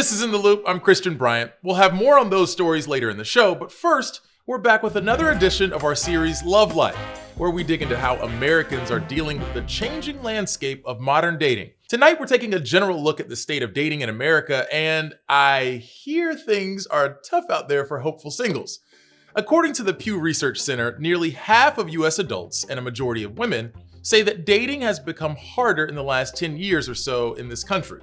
This is In the Loop. I'm Christian Bryant. We'll have more on those stories later in the show, but first, we're back with another edition of our series Love Life, where we dig into how Americans are dealing with the changing landscape of modern dating. Tonight, we're taking a general look at the state of dating in America, and I hear things are tough out there for hopeful singles. According to the Pew Research Center, nearly half of US adults and a majority of women say that dating has become harder in the last 10 years or so in this country.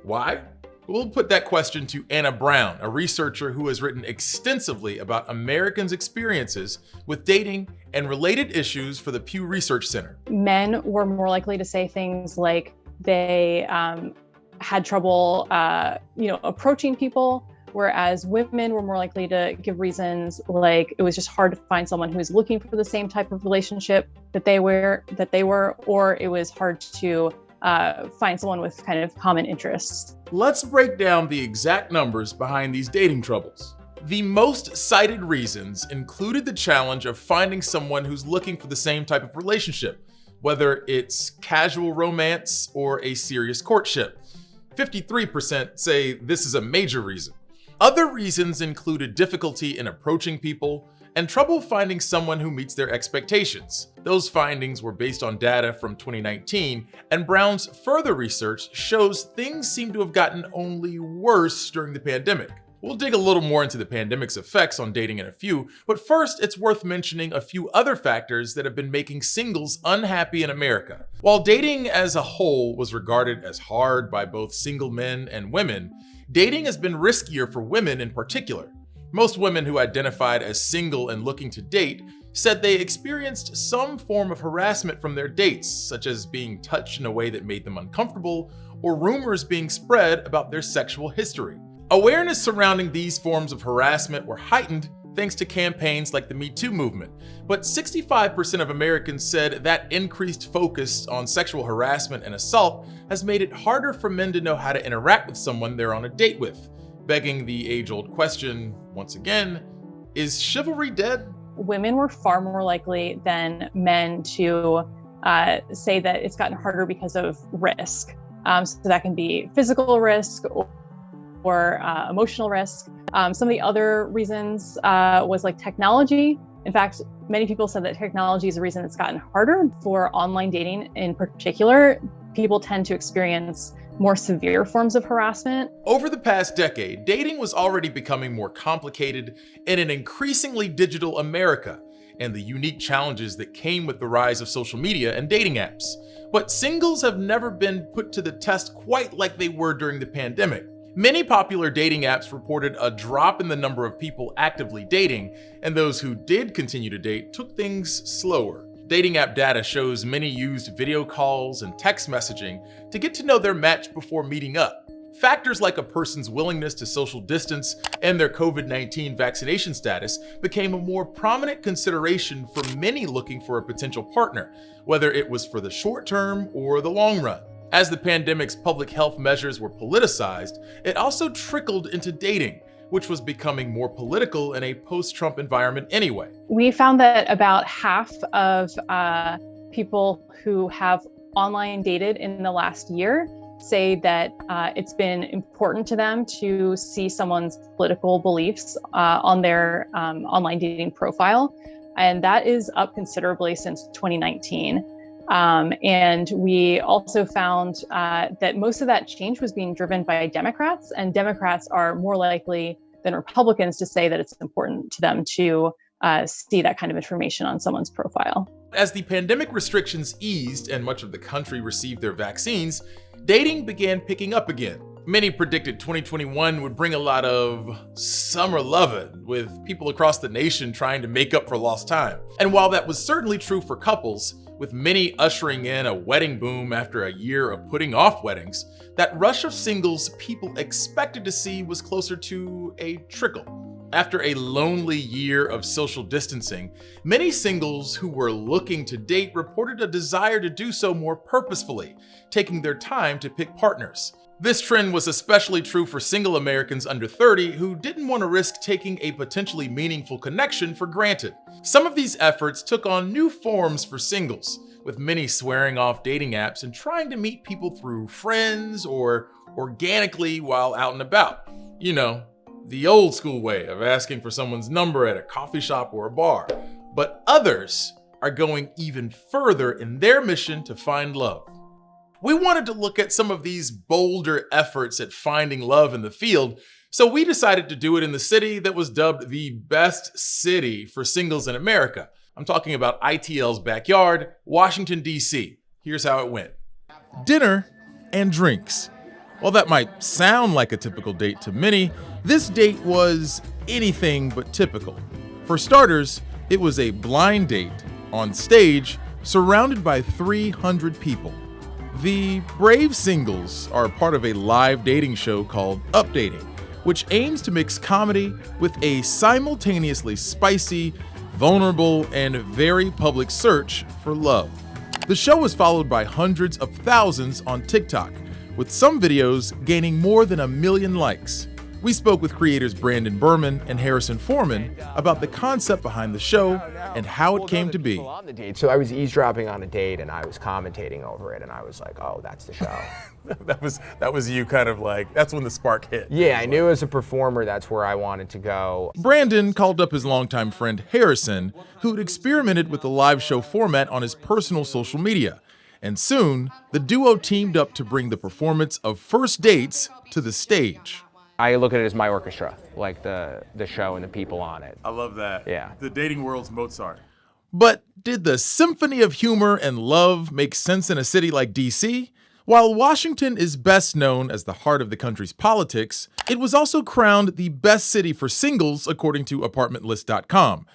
Why? We'll put that question to Anna Brown, a researcher who has written extensively about Americans' experiences with dating and related issues for the Pew Research Center. Men were more likely to say things like they had trouble, approaching people, whereas women were more likely to give reasons like it was just hard to find someone who was looking for the same type of relationship that they were, or it was hard to find someone with kind of common interests. Let's break down the exact numbers behind these dating troubles. The most cited reasons included the challenge of finding someone who's looking for the same type of relationship, whether it's casual romance or a serious courtship. 53% say this is a major reason. Other reasons included difficulty in approaching people and trouble finding someone who meets their expectations. Those findings were based on data from 2019, and Brown's further research shows things seem to have gotten only worse during the pandemic. We'll dig a little more into the pandemic's effects on dating in a few, but first it's worth mentioning a few other factors that have been making singles unhappy in America. While dating as a whole was regarded as hard by both single men and women, dating has been riskier for women in particular. Most women who identified as single and looking to date said they experienced some form of harassment from their dates, such as being touched in a way that made them uncomfortable, or rumors being spread about their sexual history. Awareness surrounding these forms of harassment were heightened thanks to campaigns like the Me Too movement, but 65% of Americans said that increased focus on sexual harassment and assault has made it harder for men to know how to interact with someone they're on a date with, begging the age-old question, once again, is chivalry dead? Women were far more likely than men to say that it's gotten harder because of risk. So that can be physical risk or emotional risk. Some of the other reasons was like technology. In fact, many people said that technology is the reason it's gotten harder for online dating in particular. People tend to experience more severe forms of harassment. Over the past decade, dating was already becoming more complicated in an increasingly digital America and the unique challenges that came with the rise of social media and dating apps. But singles have never been put to the test quite like they were during the pandemic. Many popular dating apps reported a drop in the number of people actively dating, and those who did continue to date took things slower. Dating app data shows many used video calls and text messaging to get to know their match before meeting up. Factors like a person's willingness to social distance and their COVID-19 vaccination status became a more prominent consideration for many looking for a potential partner, whether it was for the short term or the long run. As the pandemic's public health measures were politicized, it also trickled into dating, which was becoming more political in a post-Trump environment anyway. We found that about half of people who have online dated in the last year say that it's been important to them to see someone's political beliefs on their online dating profile. And that is up considerably since 2019. And we also found that most of that change was being driven by Democrats, and Democrats are more likely than Republicans to say that it's important to them to see that kind of information on someone's profile. As the pandemic restrictions eased and much of the country received their vaccines, dating began picking up again. Many predicted 2021 would bring a lot of summer lovin', with people across the nation trying to make up for lost time. And while that was certainly true for couples, with many ushering in a wedding boom after a year of putting off weddings, that rush of singles people expected to see was closer to a trickle. After a lonely year of social distancing, many singles who were looking to date reported a desire to do so more purposefully, taking their time to pick partners. This trend was especially true for single Americans under 30 who didn't want to risk taking a potentially meaningful connection for granted. Some of these efforts took on new forms for singles, with many swearing off dating apps and trying to meet people through friends or organically while out and about. You know, the old school way of asking for someone's number at a coffee shop or a bar. But others are going even further in their mission to find love. We wanted to look at some of these bolder efforts at finding love in the field, so we decided to do it in the city that was dubbed the best city for singles in America. I'm talking about ITL's backyard, Washington, D.C. Here's how it went. Dinner and drinks. While that might sound like a typical date to many, this date was anything but typical. For starters, it was a blind date on stage, surrounded by 300 people. The brave singles are part of a live dating show called Updating, which aims to mix comedy with a simultaneously spicy, vulnerable, and very public search for love. The show was followed by hundreds of thousands on TikTok, with some videos gaining more than 1 million likes. We spoke with creators Brandon Berman and Harrison Foreman about the concept behind the show and how it came to be. So I was eavesdropping on a date and I was commentating over it and I was like, oh, that's the show. that was you kind of like, that's when the spark hit. Yeah, I knew as a performer that's where I wanted to go. Brandon called up his longtime friend Harrison, who'd experimented with the live show format on his personal social media. And soon, the duo teamed up to bring the performance of First Dates to the stage. I look at it as my orchestra, like the show and the people on it. I love that. Yeah. The dating world's Mozart. But did the symphony of humor and love make sense in a city like DC? While Washington is best known as the heart of the country's politics, it was also crowned the best city for singles according to apartmentlist.com.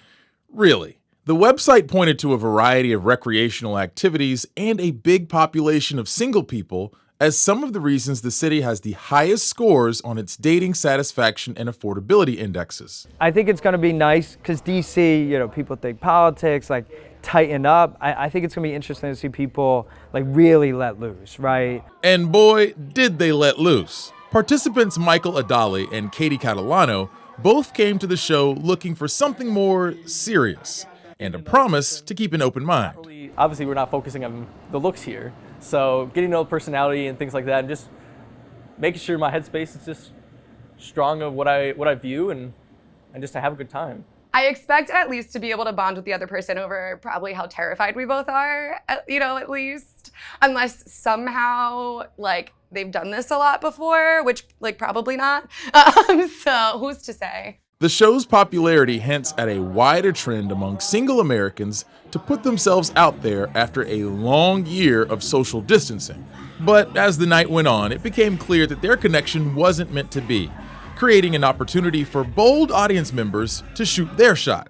Really? The website pointed to a variety of recreational activities and a big population of single people as some of the reasons the city has the highest scores on its dating satisfaction and affordability indexes. I think it's going to be nice because DC, you know, people think politics, like tighten up. I think it's going to be interesting to see people like really let loose, right? And boy, did they let loose. Participants Michael Adali and Katie Catalano both came to the show looking for something more serious and a promise to keep an open mind. Obviously, we're not focusing on the looks here. So getting to know personality and things like that, and just making sure my headspace is just strong of what I view and just to have a good time. I expect at least to be able to bond with the other person over probably how terrified we both are, at least. Unless somehow, like, they've done this a lot before, which, like, probably not. So who's to say? The show's popularity hints at a wider trend among single Americans to put themselves out there after a long year of social distancing. But as the night went on, it became clear that their connection wasn't meant to be, creating an opportunity for bold audience members to shoot their shot.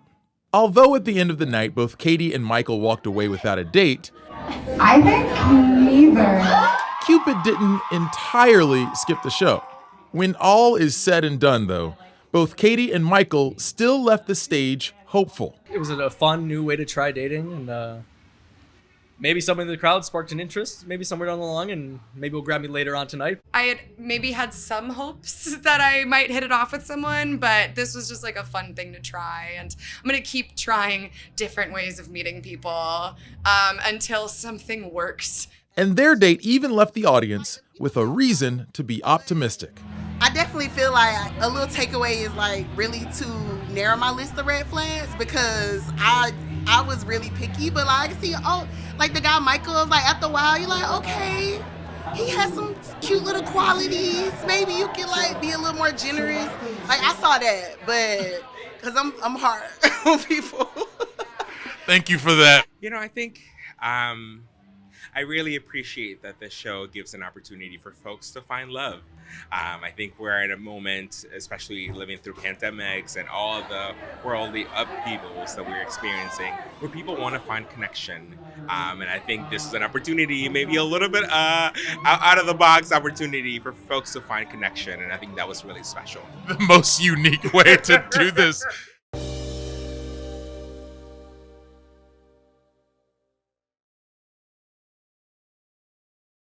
Although at the end of the night, both Katie and Michael walked away without a date, I think neither. Cupid didn't entirely skip the show. When all is said and done, though, both Katie and Michael still left the stage hopeful. It was a fun new way to try dating, and maybe somebody in the crowd sparked an interest, maybe somewhere down the line, and maybe will grab me later on tonight. I had maybe had some hopes that I might hit it off with someone, but this was just like a fun thing to try. And I'm gonna keep trying different ways of meeting people until something works. And their date even left the audience with a reason to be optimistic. I definitely feel like a little takeaway is like really to narrow my list of red flags because I was really picky, but like I see, like the guy Michael, like after a while, you're like, okay, he has some cute little qualities. Maybe you can like be a little more generous. Like I saw that, but because I'm hard on people. Thank you for that. You know, I think I really appreciate that this show gives an opportunity for folks to find love. I think we're at a moment, especially living through pandemics and all the worldly upheavals that we're experiencing, where people want to find connection. And I think this is an opportunity, maybe a little bit out of the box opportunity for folks to find connection. And I think that was really special. The most unique way to do this.